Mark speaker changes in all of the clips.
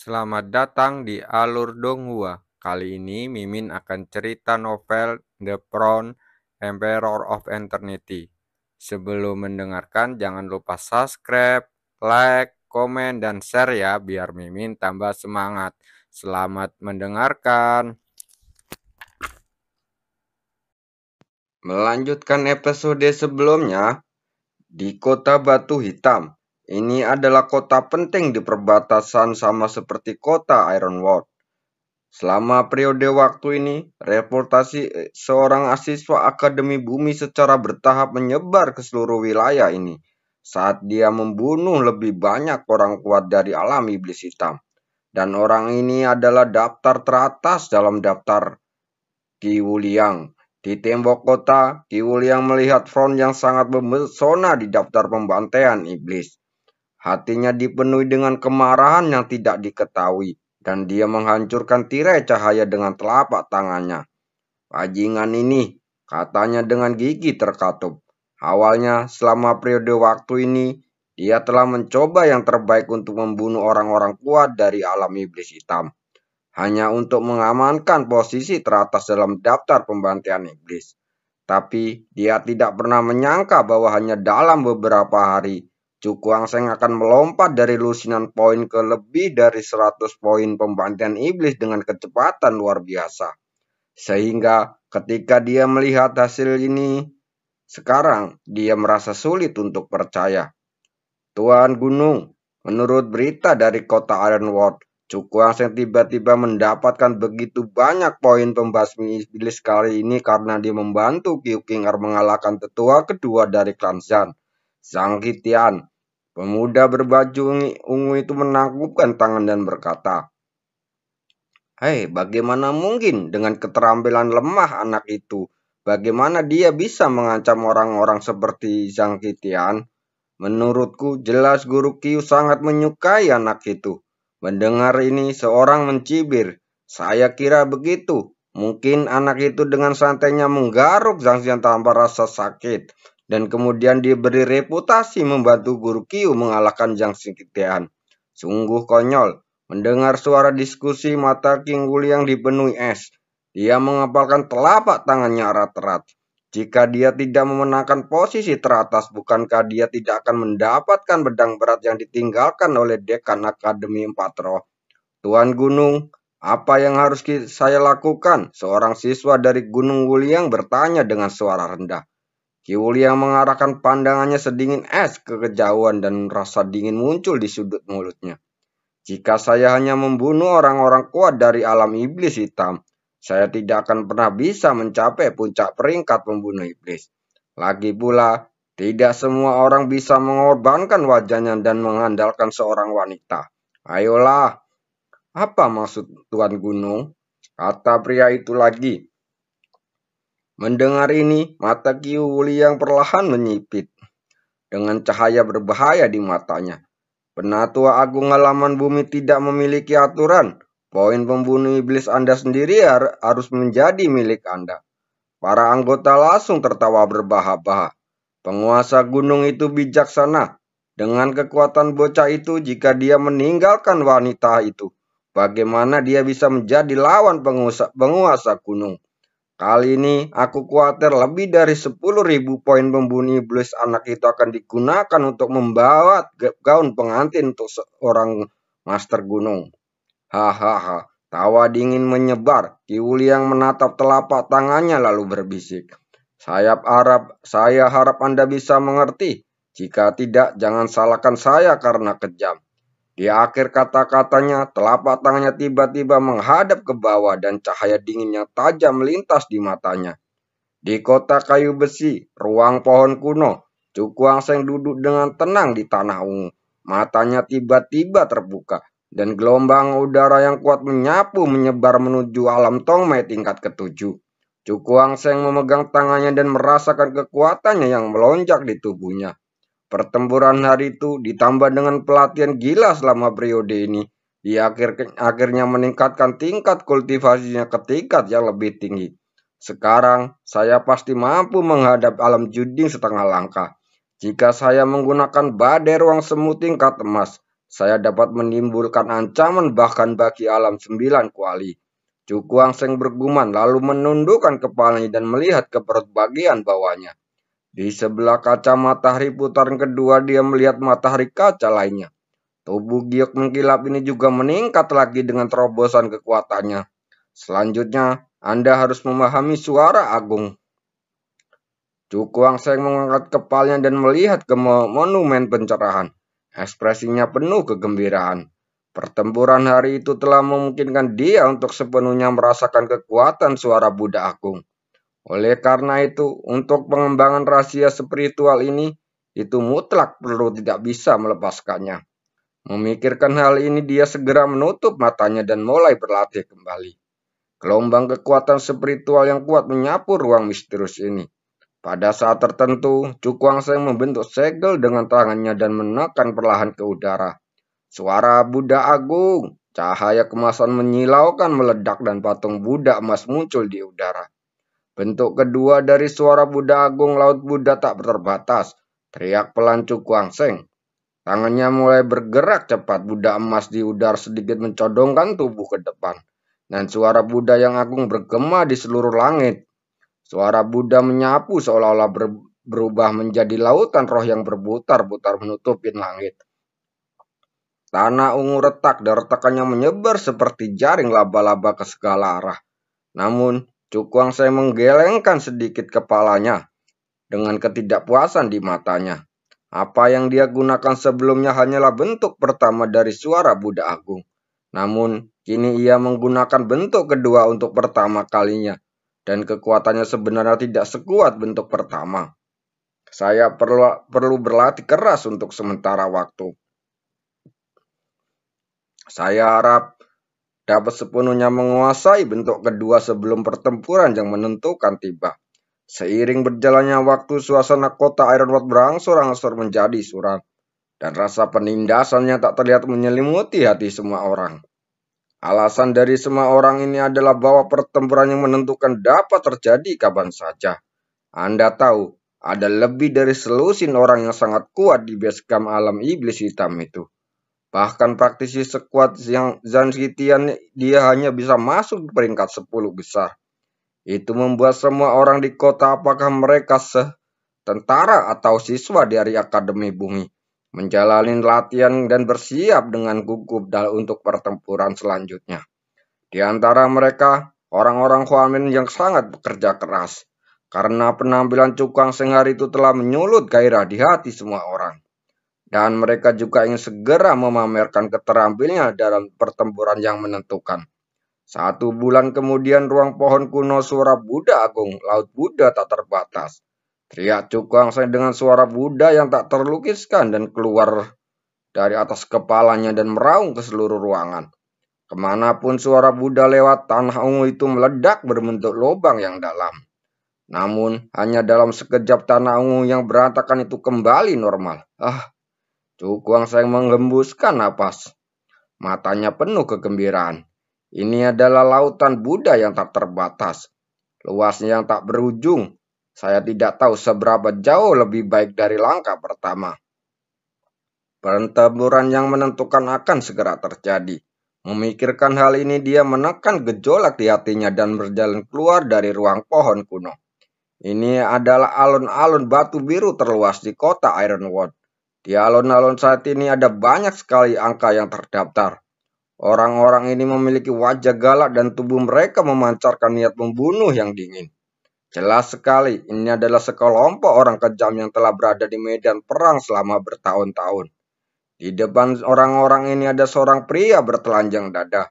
Speaker 1: Selamat datang di Alur Donghua. Kali ini Mimin akan cerita novel The Crown, Emperor of Eternity. Sebelum mendengarkan, jangan lupa subscribe, like, komen, dan share ya, biar Mimin tambah semangat. Selamat mendengarkan.
Speaker 2: Melanjutkan episode sebelumnya, di kota Batu Hitam. Ini adalah kota penting di perbatasan sama seperti kota Ironwood. Selama periode waktu ini, reputasi seorang mahasiswa Akademi Bumi secara bertahap menyebar ke seluruh wilayah ini saat dia membunuh lebih banyak orang kuat dari alam iblis hitam. Dan orang ini adalah daftar teratas dalam daftar Ki Wuliang. Di tembok kota, Ki Wuliang melihat front yang sangat memesona di daftar pembantaian iblis. Hatinya dipenuhi dengan kemarahan yang tidak diketahui, dan dia menghancurkan tirai cahaya dengan telapak tangannya. Bajingan ini, katanya dengan gigi terkatup. Awalnya, selama periode waktu ini, dia telah mencoba yang terbaik untuk membunuh orang-orang kuat dari alam iblis hitam hanya untuk mengamankan posisi teratas dalam daftar pembantaian iblis. Tapi dia tidak pernah menyangka bahwa hanya dalam beberapa hari, Cukuang Seng akan melompat dari lusinan poin ke lebih dari 100 poin pembantaian iblis dengan kecepatan luar biasa. Sehingga ketika dia melihat hasil ini, sekarang dia merasa sulit untuk percaya. Tuan Gunung, menurut berita dari kota Ironwood, Cukuang yang tiba-tiba mendapatkan begitu banyak poin pembasmi iblis kali ini karena dia membantu Kiu Kingar mengalahkan tetua kedua dari klan Zhan, Zhang Hitian. Pemuda berbaju ungu itu menangkupkan tangan dan berkata, "Hei, bagaimana mungkin dengan keterampilan lemah anak itu? Bagaimana dia bisa mengancam orang-orang seperti Zhang Hitian? Menurutku jelas Guru Kiu sangat menyukai anak itu." Mendengar ini seorang mencibir. "Saya kira begitu. Mungkin anak itu dengan santainya menggaruk Zhang Xian tanpa rasa sakit. Dan kemudian diberi reputasi membantu Guru Kiu mengalahkan Zhang Xian. Sungguh konyol." Mendengar suara diskusi, mata King Wuliang dipenuhi es. Dia mengepalkan telapak tangannya erat-erat. Jika dia tidak memenangkan posisi teratas, bukankah dia tidak akan mendapatkan pedang berat yang ditinggalkan oleh dekan Akademi Empat Roh? Tuan Gunung, apa yang harus saya lakukan? Seorang siswa dari Gunung Wuliang bertanya dengan suara rendah. Ki Wuliang mengarahkan pandangannya sedingin es ke kejauhan dan rasa dingin muncul di sudut mulutnya. "Jika saya hanya membunuh orang-orang kuat dari alam iblis hitam, saya tidak akan pernah bisa mencapai puncak peringkat pembunuh iblis. Lagi pula, tidak semua orang bisa mengorbankan wajahnya dan mengandalkan seorang wanita. Ayolah, apa maksud Tuan Gunung?" kata pria itu lagi. Mendengar ini, mata Ki Wuliang perlahan menyipit dengan cahaya berbahaya di matanya. "Penatua Agung Halaman Bumi tidak memiliki aturan. Poin pembunuh iblis Anda sendiri harus menjadi milik Anda." Para anggota langsung tertawa berbahak-bahak. Penguasa gunung itu bijaksana. Dengan kekuatan bocah itu, jika dia meninggalkan wanita itu, bagaimana dia bisa menjadi lawan penguasa gunung? Kali ini aku khawatir lebih dari 10.000 poin pembunuh iblis anak itu akan digunakan untuk membawa gaun pengantin untuk seorang master gunung. Hahaha, tawa dingin menyebar. Ki Wuliang menatap telapak tangannya lalu berbisik, saya harap Anda bisa mengerti. Jika tidak, jangan salahkan saya karena kejam." Di akhir kata-katanya, telapak tangannya tiba-tiba menghadap ke bawah dan cahaya dingin yang tajam melintas di matanya. Di kota kayu besi, ruang pohon kuno, Cukuang Seng duduk dengan tenang di tanah ungu. Matanya tiba-tiba terbuka, dan gelombang udara yang kuat menyapu menyebar menuju alam Tongmei tingkat ketujuh. Cukuang Seng memegang tangannya dan merasakan kekuatannya yang melonjak di tubuhnya. Pertempuran hari itu ditambah dengan pelatihan gila selama periode ini, dia akhirnya meningkatkan tingkat kultivasinya ke tingkat yang lebih tinggi. Sekarang saya pasti mampu menghadap alam juding setengah langkah. Jika saya menggunakan badai ruang semu tingkat emas, saya dapat menimbulkan ancaman bahkan bagi alam sembilan kuali. Cukuang Seng bergumam lalu menundukkan kepalanya dan melihat ke perut bagian bawahnya. Di sebelah kaca matahari putaran kedua dia melihat matahari kaca lainnya. Tubuh giok mengkilap ini juga meningkat lagi dengan terobosan kekuatannya. Selanjutnya, Anda harus memahami suara agung. Cukuang Seng mengangkat kepalanya dan melihat ke monumen pencerahan. Ekspresinya penuh kegembiraan. Pertempuran hari itu telah memungkinkan dia untuk sepenuhnya merasakan kekuatan suara Buddha Agung. Oleh karena itu, untuk pengembangan rahasia spiritual ini, itu mutlak perlu tidak bisa melepaskannya. Memikirkan hal ini, dia segera menutup matanya dan mulai berlatih kembali. Gelombang kekuatan spiritual yang kuat menyapu ruang misterius ini. Pada saat tertentu, Cukuang Seng membentuk segel dengan tangannya dan menekan perlahan ke udara. Suara Buddha Agung, cahaya kemasan menyilaukan meledak dan patung Buddha emas muncul di udara. Bentuk kedua dari suara Buddha Agung, Laut Buddha tak terbatas, teriak pelan Cukuang Seng. Tangannya mulai bergerak cepat, Buddha emas di udara sedikit mencodongkan tubuh ke depan. Dan suara Buddha yang agung bergema di seluruh langit. Suara Buddha menyapu seolah-olah berubah menjadi lautan roh yang berputar-putar menutupi langit. Tanah ungu retak dan retakannya menyebar seperti jaring laba-laba ke segala arah. Namun, Cukuang Seng menggelengkan sedikit kepalanya dengan ketidakpuasan di matanya. Apa yang dia gunakan sebelumnya hanyalah bentuk pertama dari suara Buddha Agung. Namun, kini ia menggunakan bentuk kedua untuk pertama kalinya. Dan kekuatannya sebenarnya tidak sekuat bentuk pertama. Saya perlu berlatih keras untuk sementara waktu. Saya harap dapat sepenuhnya menguasai bentuk kedua sebelum pertempuran yang menentukan tiba. Seiring berjalannya waktu, suasana kota Ironwood berangsur-angsur menjadi suram, dan rasa penindasan yang tak terlihat menyelimuti hati semua orang. Alasan dari semua orang ini adalah bahwa pertempuran yang menentukan dapat terjadi kapan saja. Anda tahu, ada lebih dari selusin orang yang sangat kuat di base camp alam iblis hitam itu. Bahkan praktisi sekuat yang Zanskitian dia hanya bisa masuk di peringkat 10 besar. Itu membuat semua orang di kota, apakah mereka tentara atau siswa dari Akademi Bumi, menjalani latihan dan bersiap dengan gugup untuk pertempuran selanjutnya. Di antara mereka, orang-orang Huamin yang sangat bekerja keras. Karena penampilan Cukuang Seng hari itu telah menyulut gairah di hati semua orang. Dan mereka juga ingin segera memamerkan keterampilannya dalam pertempuran yang menentukan. 1 bulan kemudian, ruang pohon kuno suara Buddha Agung, Laut Buddha tak terbatas. Teriak Cukuang Seng dengan suara Buddha yang tak terlukiskan dan keluar dari atas kepalanya dan meraung ke seluruh ruangan. Kemanapun suara Buddha lewat, tanah ungu itu meledak berbentuk lubang yang dalam. Namun, hanya dalam sekejap tanah ungu yang berantakan itu kembali normal. Cukuang Seng menghembuskan napas. Matanya penuh kegembiraan. Ini adalah lautan Buddha yang tak terbatas. Luasnya yang tak berujung. Saya tidak tahu seberapa jauh lebih baik dari langkah pertama. Pertempuran yang menentukan akan segera terjadi. Memikirkan hal ini, dia menekan gejolak di hatinya dan berjalan keluar dari ruang pohon kuno. Ini adalah alun-alun batu biru terluas di kota Ironwood. Di alun-alun saat ini ada banyak sekali angka yang terdaftar. Orang-orang ini memiliki wajah galak dan tubuh mereka memancarkan niat membunuh yang dingin. Jelas sekali, ini adalah sekelompok orang kejam yang telah berada di medan perang selama bertahun-tahun. Di depan orang-orang ini ada seorang pria bertelanjang dada.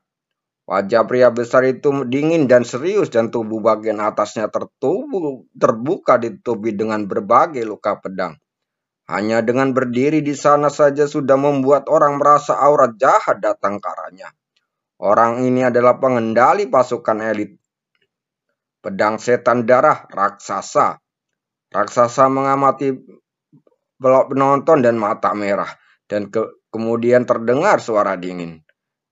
Speaker 2: Wajah pria besar itu dingin dan serius dan tubuh bagian atasnya terbuka ditutupi dengan berbagai luka pedang. Hanya dengan berdiri di sana saja sudah membuat orang merasa aura jahat datang ke arahnya. Orang ini adalah pengendali pasukan elit pedang setan darah raksasa. Raksasa mengamati penonton dan mata merah, dan kemudian terdengar suara dingin.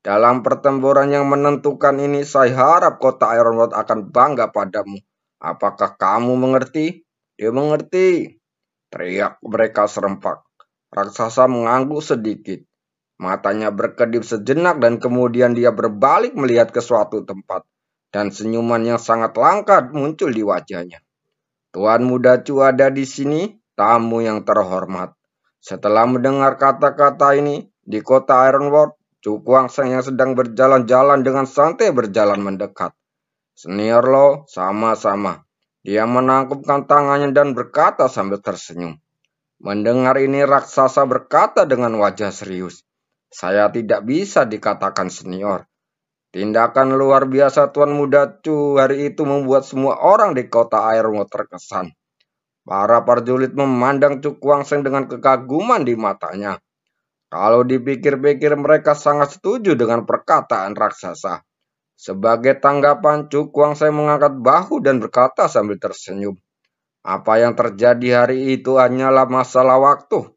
Speaker 2: Dalam pertempuran yang menentukan ini, saya harap kota Ironwood akan bangga padamu. Apakah kamu mengerti? Dia mengerti, teriak mereka serempak. Raksasa mengangguk sedikit. Matanya berkedip sejenak dan kemudian dia berbalik melihat ke suatu tempat. Dan senyuman yang sangat langka muncul di wajahnya. Tuan Muda Chu ada di sini, tamu yang terhormat. Setelah mendengar kata-kata ini, di kota Ironworld, Chu Kuangseng yang sedang berjalan-jalan dengan santai berjalan mendekat. Senior Lo, sama-sama. Dia menangkupkan tangannya dan berkata sambil tersenyum. Mendengar ini raksasa berkata dengan wajah serius. Saya tidak bisa dikatakan senior. Tindakan luar biasa Tuan Muda Chu hari itu membuat semua orang di kota Ironwood terkesan. Para prajurit memandang Chu Kuangseng dengan kekaguman di matanya. Kalau dipikir-pikir mereka sangat setuju dengan perkataan raksasa. Sebagai tanggapan, Chu Kuangseng mengangkat bahu dan berkata sambil tersenyum. Apa yang terjadi hari itu hanyalah masalah waktu.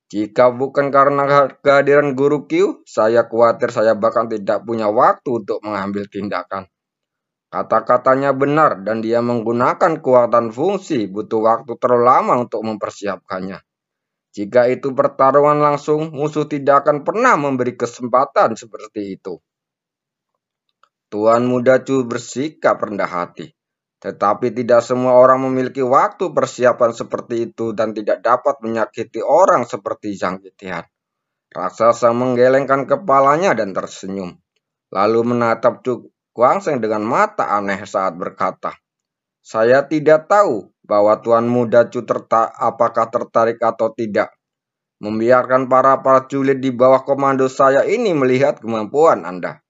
Speaker 2: Jika bukan karena kehadiran Guru Q, saya khawatir saya bahkan tidak punya waktu untuk mengambil tindakan. Kata-katanya benar dan dia menggunakan kekuatan fungsi, butuh waktu terlalu lama untuk mempersiapkannya. Jika itu pertarungan langsung, musuh tidak akan pernah memberi kesempatan seperti itu. Tuan Muda Chu bersikap rendah hati. Tetapi tidak semua orang memiliki waktu persiapan seperti itu dan tidak dapat menyakiti orang seperti Zhang Zetian. Raksasa menggelengkan kepalanya dan tersenyum. Lalu menatap Chu Kuangseng dengan mata aneh saat berkata, saya tidak tahu bahwa Tuan Muda Chu apakah tertarik atau tidak. Membiarkan para prajurit di bawah komando saya ini melihat kemampuan Anda.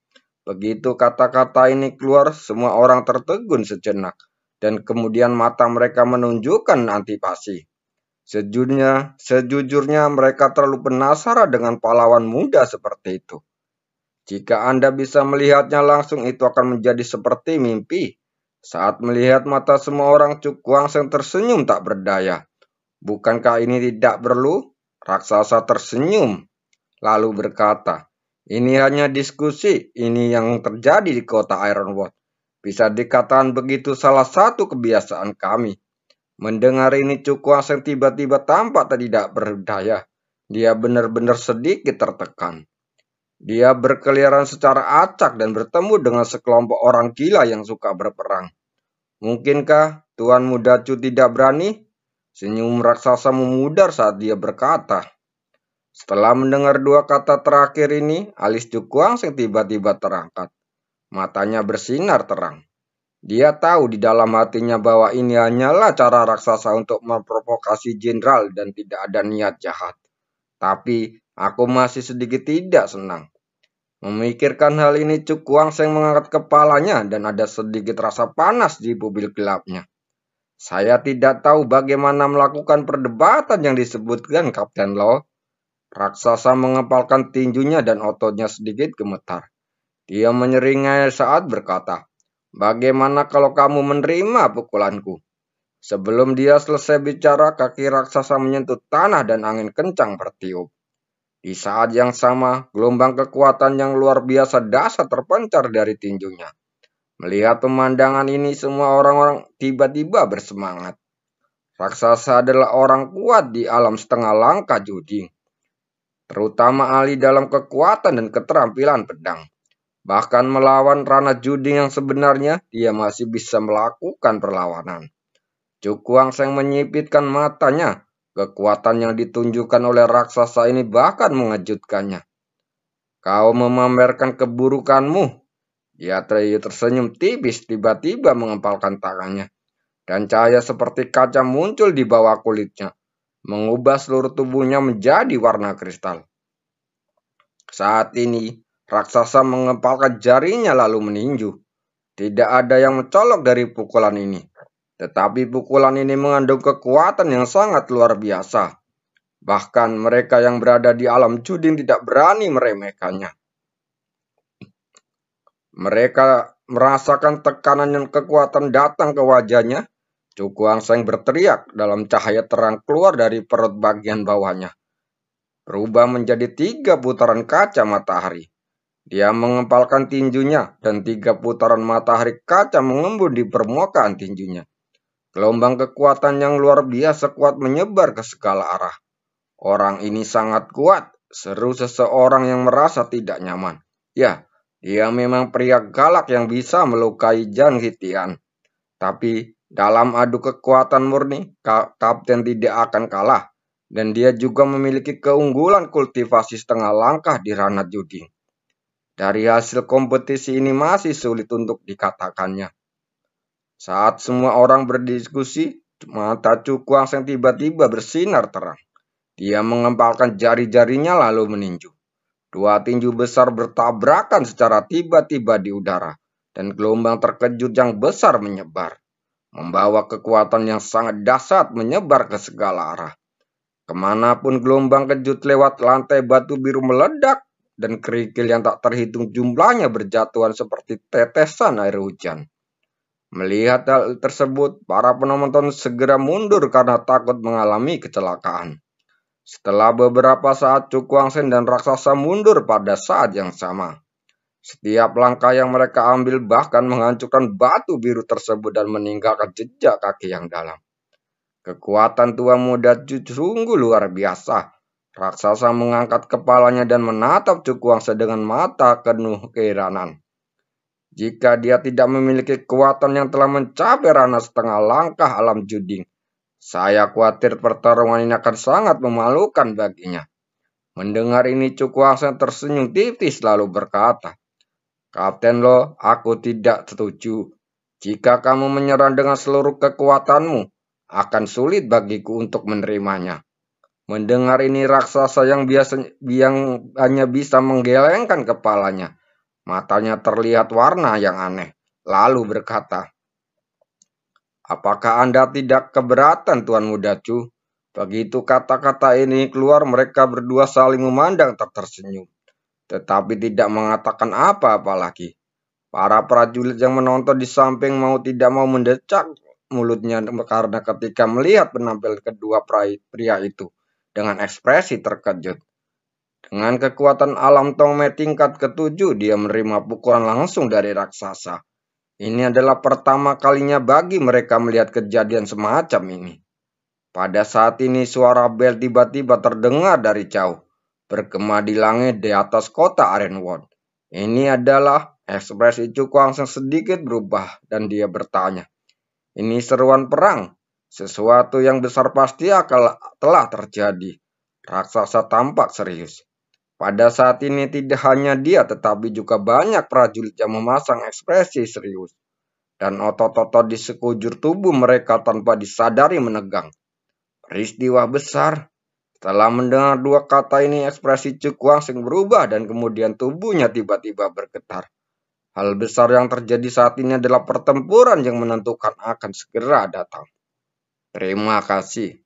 Speaker 2: Begitu kata-kata ini keluar, semua orang tertegun sejenak, dan kemudian mata mereka menunjukkan antipati. Sejujurnya mereka terlalu penasaran dengan pahlawan muda seperti itu. Jika Anda bisa melihatnya langsung, itu akan menjadi seperti mimpi. Saat melihat mata semua orang, Chu Kuangseng tersenyum tak berdaya. Bukankah ini tidak perlu? Raksasa tersenyum, lalu berkata, ini hanya diskusi, ini yang terjadi di kota Ironwood. Bisa dikatakan begitu salah satu kebiasaan kami. Mendengar ini Chu Kuangseng tiba-tiba tampak tidak berdaya. Dia benar-benar sedikit tertekan. Dia berkeliaran secara acak dan bertemu dengan sekelompok orang gila yang suka berperang. Mungkinkah Tuan Muda Chu tidak berani? Senyum raksasa memudar saat dia berkata. Setelah mendengar dua kata terakhir ini, alis Chu Kuangseng tiba-tiba terangkat. Matanya bersinar terang. Dia tahu di dalam hatinya bahwa ini hanyalah cara raksasa untuk memprovokasi jenderal dan tidak ada niat jahat. Tapi aku masih sedikit tidak senang. Memikirkan hal ini, Chu Kuangseng mengangkat kepalanya dan ada sedikit rasa panas di pupil gelapnya. Saya tidak tahu bagaimana melakukan perdebatan yang disebutkan Kapten Lo. Raksasa mengepalkan tinjunya dan ototnya sedikit gemetar. Dia menyeringai saat berkata, bagaimana kalau kamu menerima pukulanku? Sebelum dia selesai bicara, kaki raksasa menyentuh tanah dan angin kencang bertiup. Di saat yang sama, gelombang kekuatan yang luar biasa dahsyat terpencar dari tinjunya. Melihat pemandangan ini, semua orang-orang tiba-tiba bersemangat. Raksasa adalah orang kuat di alam setengah langkah judi, terutama ahli dalam kekuatan dan keterampilan pedang. Bahkan melawan Rana Juding yang sebenarnya, dia masih bisa melakukan perlawanan. Chu Kuangseng menyipitkan matanya. Kekuatan yang ditunjukkan oleh raksasa ini bahkan mengejutkannya. Kau memamerkan keburukanmu. Dia tersenyum tipis, tiba-tiba mengepalkan tangannya. Dan cahaya seperti kaca muncul di bawah kulitnya, mengubah seluruh tubuhnya menjadi warna kristal. Saat ini, raksasa mengepalkan jarinya lalu meninju. Tidak ada yang mencolok dari pukulan ini. Tetapi pukulan ini mengandung kekuatan yang sangat luar biasa. Bahkan mereka yang berada di alam judi tidak berani meremehkannya. Mereka merasakan tekanan dan kekuatan datang ke wajahnya. Chu Kuangseng berteriak dalam cahaya terang keluar dari perut bagian bawahnya. Berubah menjadi 3 putaran kaca matahari. Dia mengepalkan tinjunya dan 3 putaran matahari kaca mengembun di permukaan tinjunya. Gelombang kekuatan yang luar biasa kuat menyebar ke segala arah. Orang ini sangat kuat, seru seseorang yang merasa tidak nyaman. Ya, dia memang pria galak yang bisa melukai Jan Hitian. Tapi dalam adu kekuatan murni, Kapten tidak akan kalah. Dan dia juga memiliki keunggulan kultivasi setengah langkah di ranah judi. Dari hasil kompetisi ini masih sulit untuk dikatakannya. Saat semua orang berdiskusi, mata Cukuang yang tiba-tiba bersinar terang. Dia mengempalkan jari-jarinya lalu meninju. Dua tinju besar bertabrakan secara tiba-tiba di udara, dan gelombang terkejut yang besar menyebar, membawa kekuatan yang sangat dahsyat menyebar ke segala arah. Kemanapun gelombang kejut lewat, lantai batu biru meledak, dan kerikil yang tak terhitung jumlahnya berjatuhan seperti tetesan air hujan. Melihat hal tersebut, para penonton segera mundur karena takut mengalami kecelakaan. Setelah beberapa saat, Cukuangsen dan raksasa mundur pada saat yang sama. Setiap langkah yang mereka ambil bahkan menghancurkan batu biru tersebut dan meninggalkan jejak kaki yang dalam. Kekuatan tua muda sungguh luar biasa. Raksasa mengangkat kepalanya dan menatap Cukuangsen dengan mata penuh keheranan. Jika dia tidak memiliki kekuatan yang telah mencapai ranah setengah langkah alam juding, saya khawatir pertarungan ini akan sangat memalukan baginya. Mendengar ini Cukuangsen tersenyum tipis lalu berkata, Kapten Lo, aku tidak setuju. Jika kamu menyerang dengan seluruh kekuatanmu, akan sulit bagiku untuk menerimanya. Mendengar ini raksasa yang hanya bisa menggelengkan kepalanya. Matanya terlihat warna yang aneh. Lalu berkata, apakah Anda tidak keberatan, Tuan Mudacu? Begitu kata-kata ini keluar, mereka berdua saling memandang tersenyum, tetapi tidak mengatakan apa-apa lagi. Para prajurit yang menonton di samping mau tidak mau mendecak mulutnya karena ketika melihat penampilan kedua pria itu dengan ekspresi terkejut. Dengan kekuatan alam Tongme tingkat ke-7, dia menerima pukulan langsung dari raksasa. Ini adalah pertama kalinya bagi mereka melihat kejadian semacam ini. Pada saat ini suara bel tiba-tiba terdengar dari jauh, bergema di langit di atas kota Ironwood. Ini adalah ekspresi Cukuangsen sedikit berubah dan dia bertanya, ini seruan perang, sesuatu yang besar pasti telah terjadi. Raksasa tampak serius. Pada saat ini tidak hanya dia tetapi juga banyak prajurit yang memasang ekspresi serius. Dan otot-otot di sekujur tubuh mereka tanpa disadari menegang. Peristiwa besar. Setelah mendengar dua kata ini, ekspresi Cukuangsen berubah dan kemudian tubuhnya tiba-tiba bergetar. Hal besar yang terjadi saat ini adalah pertempuran yang menentukan akan segera datang. Terima kasih.